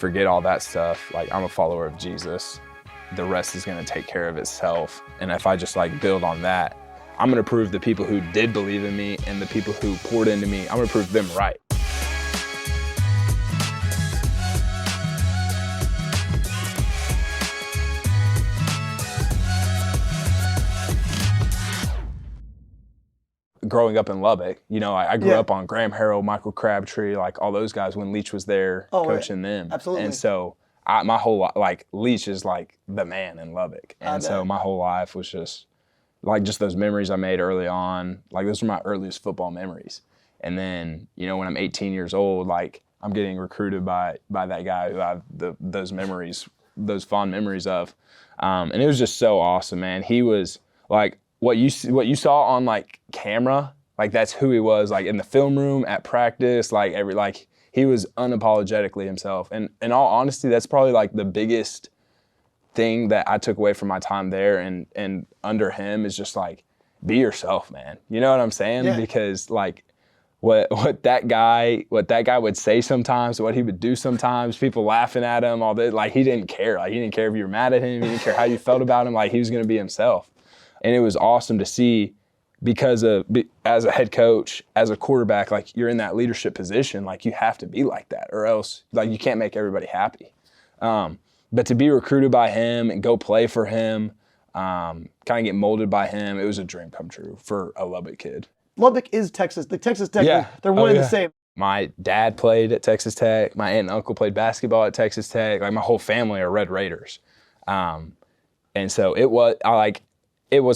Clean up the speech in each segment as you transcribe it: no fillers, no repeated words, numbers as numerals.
forget all that stuff. Like, I'm a follower of Jesus. The rest is going to take care of itself. And if I just like build on that, I'm going to prove the people who did believe in me and the people who poured into me, I'm going to prove them right. Growing up in Lubbock, you know, I grew up on Graham Harrell, Michael Crabtree, like all those guys when Leach was there coaching them. Absolutely. And so my whole like Leach is like the man in Lubbock. And so my whole life was just like just those memories I made early on. Like those were my earliest football memories. And then, you know, when I'm 18 years old, like I'm getting recruited by that guy who I have those memories, those fond memories of. And it was just so awesome, man. He was like, what you saw on like camera, like that's who he was, like in the film room, at practice, like he was unapologetically himself. And in all honesty, that's probably like the biggest thing that I took away from my time there and under him is just like, be yourself, man. You know what I'm saying? Yeah. Because like what that guy would say sometimes, what he would do sometimes, people laughing at him, all that, like he didn't care. Like he didn't care if you were mad at him, he didn't care how you felt about him, like he was gonna be himself. And it was awesome to see because as a head coach, as a quarterback, like you're in that leadership position, like you have to be like that or else like you can't make everybody happy. But to be recruited by him and go play for him, kind of get molded by him, it was a dream come true for a Lubbock kid. Lubbock is Texas. The Texas Tech, they're one and the same. My dad played at Texas Tech. My aunt and uncle played basketball at Texas Tech. Like my whole family are Red Raiders. And so it was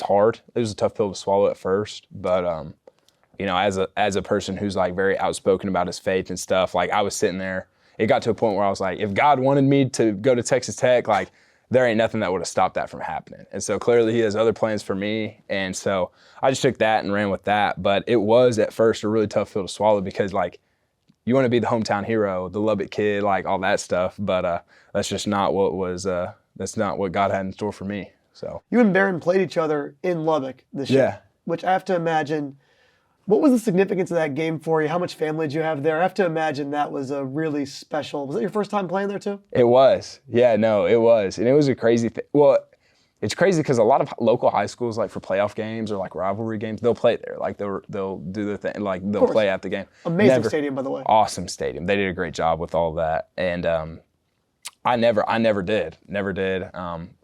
hard. It was a tough pill to swallow at first, but you know, as a person who's like very outspoken about his faith and stuff, like I was sitting there. It got to a point where I was like, if God wanted me to go to Texas Tech, like there ain't nothing that would have stopped that from happening. And so clearly he has other plans for me. And so I just took that and ran with that. But it was at first a really tough pill to swallow because like you want to be the hometown hero, the Lubbock kid, like all that stuff. But that's just not what was. That's not what God had in store for me. So you and Barron played each other in Lubbock this year, which I have to imagine. What was the significance of that game for you? How much family did you have there? I have to imagine that was a really special. Was that your first time playing there too? It was. Yeah, no, it was. And it was a crazy thing. Well, it's crazy because a lot of local high schools, like for playoff games or like rivalry games, they'll play there. Like they'll do their thing. Like they'll play at the game. Amazing stadium, by the way. Awesome stadium. They did a great job with all of that. And I never did.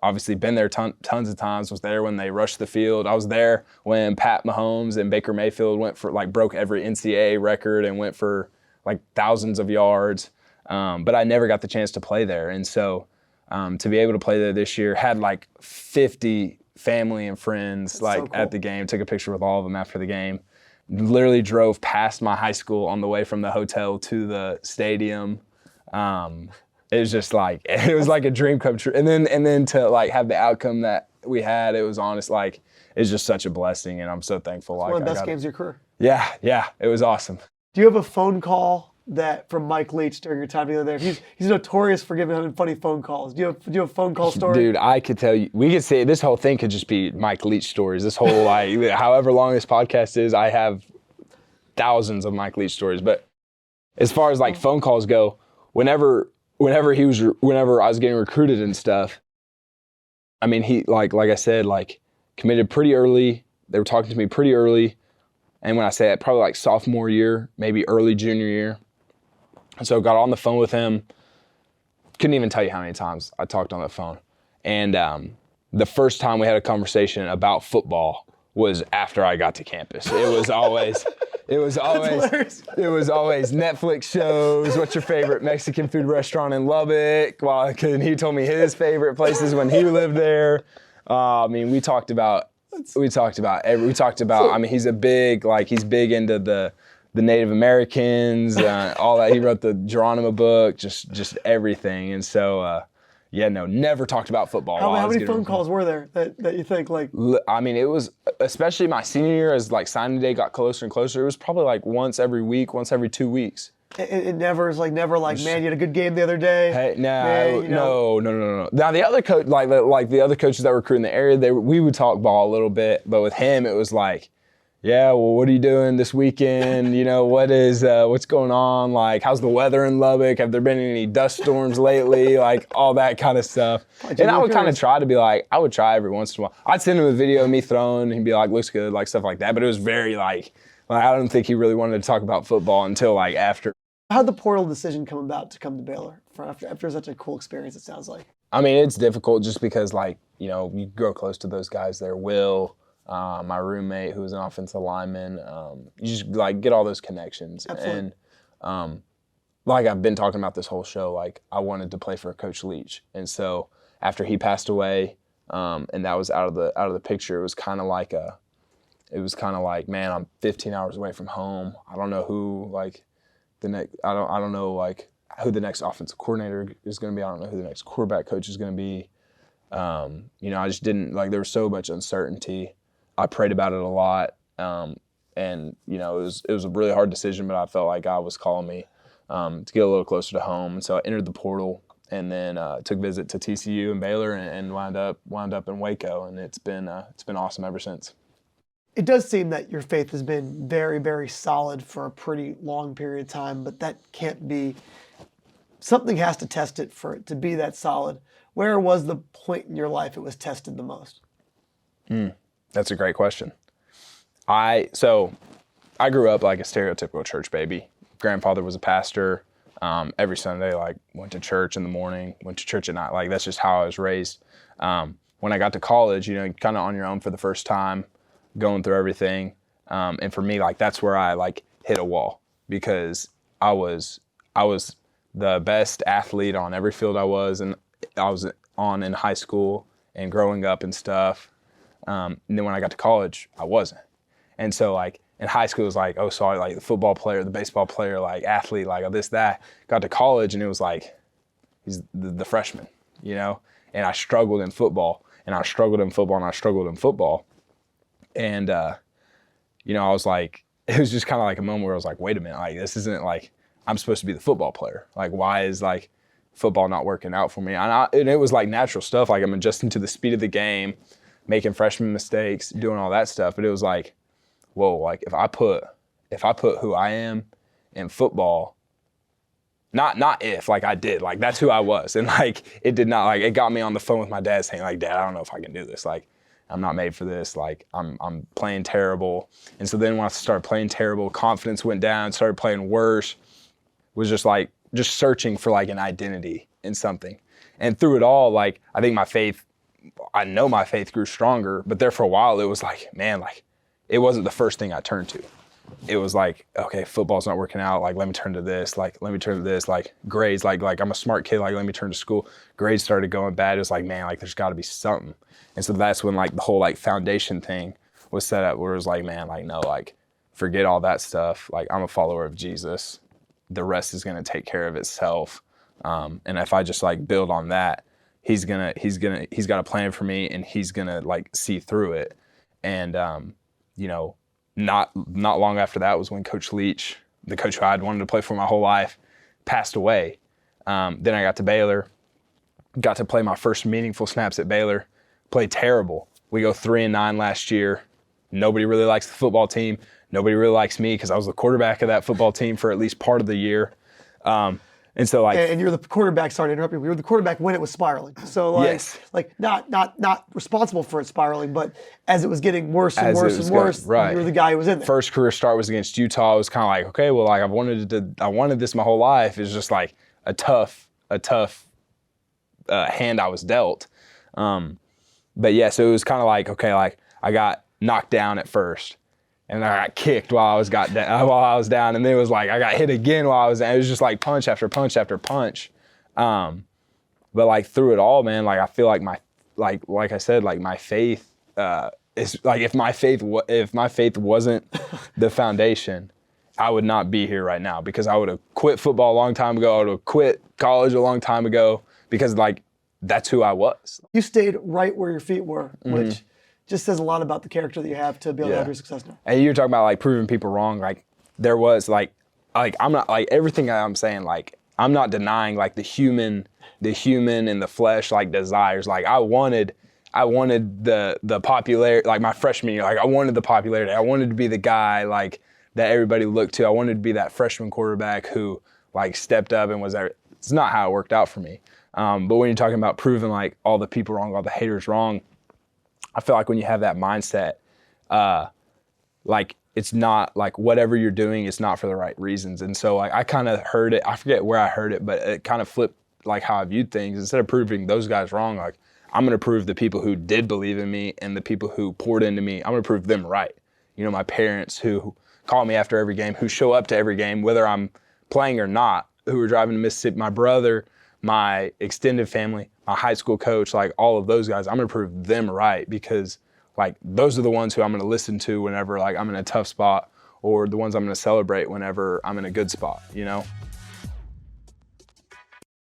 Obviously been there tons of times, was there when they rushed the field. I was there when Pat Mahomes and Baker Mayfield went for like broke every NCAA record and went for like thousands of yards. But I never got the chance to play there. And so to be able to play there this year, had like 50 family and friends at the game, took a picture with all of them after the game. Literally drove past my high school on the way from the hotel to the stadium. It was just like, it was like a dream come true. And then to like have the outcome that we had, it was honest, like, it's just such a blessing and I'm so thankful. It's like one of the best games of your career. Yeah, it was awesome. Do you have a phone call from Mike Leach during your time together there? He's notorious for giving him funny phone calls. Do you have a phone call story? Dude, I could tell you, we could say this whole thing could just be Mike Leach stories. This whole like, however long this podcast is, I have thousands of Mike Leach stories. But as far as like phone calls go, whenever I was getting recruited and stuff, I mean, he like I said, like committed pretty early. They were talking to me pretty early. And when I say that, probably like sophomore year, maybe early junior year. And so got on the phone with him. Couldn't even tell you how many times I talked on the phone. And the first time we had a conversation about football was after I got to campus. It was always Netflix shows. What's your favorite Mexican food restaurant in Lubbock? Well, he told me his favorite places when he lived there. I mean, we talked about. I mean, he's big into the Native Americans, all that. He wrote the Geronimo book, just everything. And so, never talked about football. How many phone calls were there that you think like? I mean, it was, especially my senior year as like signing day got closer and closer, it was probably like once every week, once every 2 weeks. It never is like, man, you had a good game the other day. Hey, no. Now the other coach, like the other coaches that were recruiting the area, we would talk ball a little bit, but with him, it was like, yeah, well, what are you doing this weekend? You know, what's going on? Like, how's the weather in Lubbock? Have there been any dust storms lately? Like, all that kind of stuff. And I would kind of try to be like, I would try every once in a while. I'd send him a video of me throwing, and he'd be like, looks good, like stuff like that. But it was very like I don't think he really wanted to talk about football until like after. How'd the portal decision come about to come to Baylor after such a cool experience, it sounds like? I mean, it's difficult just because, like, you know, you grow close to those guys there. Will, my roommate, who was an offensive lineman, you just, like, get all those connections. Absolutely. And, like I've been talking about this whole show, like, I wanted to play for Coach Leach. And so after he passed away, and that was out of the picture, it was kind of like, man, I'm 15 hours away from home. I don't know who, like, I don't know, like, who the next offensive coordinator is going to be. I don't know who the next quarterback coach is going to be. You know, I just didn't, like, there was so much uncertainty. I prayed about it a lot. And, you know, it was a really hard decision, but I felt like God was calling me to get a little closer to home. And so I entered the portal and then took a visit to TCU and Baylor and wound up in Waco. And it's been awesome ever since. It does seem that your faith has been very, very solid for a pretty long period of time, but that can't be. Something has to test it for it to be that solid. Where was the point in your life it was tested the most? That's a great question. So I grew up like a stereotypical church baby. Grandfather was a pastor. Every Sunday, like, went to church in the morning, went to church at night. Like, that's just how I was raised. When I got to college, you know, kind of on your own for the first time, going through everything. And for me, like, that's where I, like, hit a wall because I was the best athlete on every field I was on in high school and growing up and stuff. And then when I got to college, I wasn't. And so, like, in high school, it was like, oh, sorry, like the football player, the baseball player, like athlete, like this, that. Got to college, and it was like, he's the freshman, you know? And I struggled in football, and I struggled in football, and I struggled in football. And, you know, I was like, it was just kind of like a moment where I was like, wait a minute, like, this isn't like, I'm supposed to be the football player. Like, why is, like, football not working out for me? And it was, like, natural stuff. Like, I'm adjusting to the speed of the game, making freshman mistakes, doing all that stuff. But it was like, whoa, like, if I put who I am in football, not if, like, I did. Like, that's who I was. And, like, it did not, like, it got me on the phone with my dad saying, like, Dad, I don't know if I can do this. Like, I'm not made for this. Like, I'm playing terrible. And so then when I started playing terrible, confidence went down, started playing worse. Was just searching for, like, an identity in something. And through it all, like, I think I know my faith grew stronger, but there for a while it was like, man, like, it wasn't the first thing I turned to. It was like, okay, football's not working out, like, let me turn to this, like, let me turn to this, like, grades, like I'm a smart kid, like, let me turn to school. Grades started going bad. It was like, man, like, there's gotta be something. And so that's when, like, the whole, like, foundation thing was set up where it was like, man, like, no, like, forget all that stuff. Like, I'm a follower of Jesus. The rest is going to take care of itself. And if I just, like, build on that, he's got a plan for me, and he's going to, like, see through it. And, you know, not long after that was when Coach Leach, the coach who I'd wanted to play for my whole life, passed away. Then I got to Baylor, got to play my first meaningful snaps at Baylor, played terrible. We go 3-9 last year. Nobody really likes the football team. Nobody really likes me because I was the quarterback of that football team for at least part of the year. And so, like, and you're the quarterback. Sorry to interrupt you. You were the quarterback when it was spiraling. So, like, yes. like not responsible for it spiraling, but as it was getting worse and worse and worse, right. You were the guy who was in there. First career start was against Utah. It was kind of like, okay, well, like, I wanted this my whole life. It's just like a tough hand I was dealt. But yeah, so it was kind of like, okay, like, I got knocked down at first. And I got kicked while I was down, and then it was like I got hit again while I was down. It was just like punch after punch after punch. But, like, through it all, man, like, I feel like like I said, like, my faith is like, if my faith wasn't the foundation, I would not be here right now, because I would have quit football a long time ago. I would have quit college a long time ago, because, like, that's who I was. You stayed right where your feet were, which just says a lot about the character that you have to be able to have your success now. And you're talking about, like, proving people wrong. Like, there was, like I'm not, like, everything I'm saying, like, I'm not denying, like, the human and the flesh, like, desires. Like, I wanted I wanted the popularity, like my freshman year, like I wanted the popularity. I wanted to be the guy like that everybody looked to. I wanted to be that freshman quarterback who like stepped up and was there. It's not how it worked out for me. But when you're talking about proving like all the people wrong, all the haters wrong, I feel like when you have that mindset, like it's not like whatever you're doing, it's not for the right reasons. And so like I kind of heard it, I forget where I heard it, but it kind of flipped like how I viewed things. Instead of proving those guys wrong, like I'm going to prove the people who did believe in me and the people who poured into me, I'm going to prove them right. You know, my parents who call me after every game, who show up to every game, whether I'm playing or not, who are driving to Mississippi, my brother, my extended family, my high school coach, like all of those guys, I'm going to prove them right because like those are the ones who I'm going to listen to whenever like I'm in a tough spot, or the ones I'm going to celebrate whenever I'm in a good spot, you know?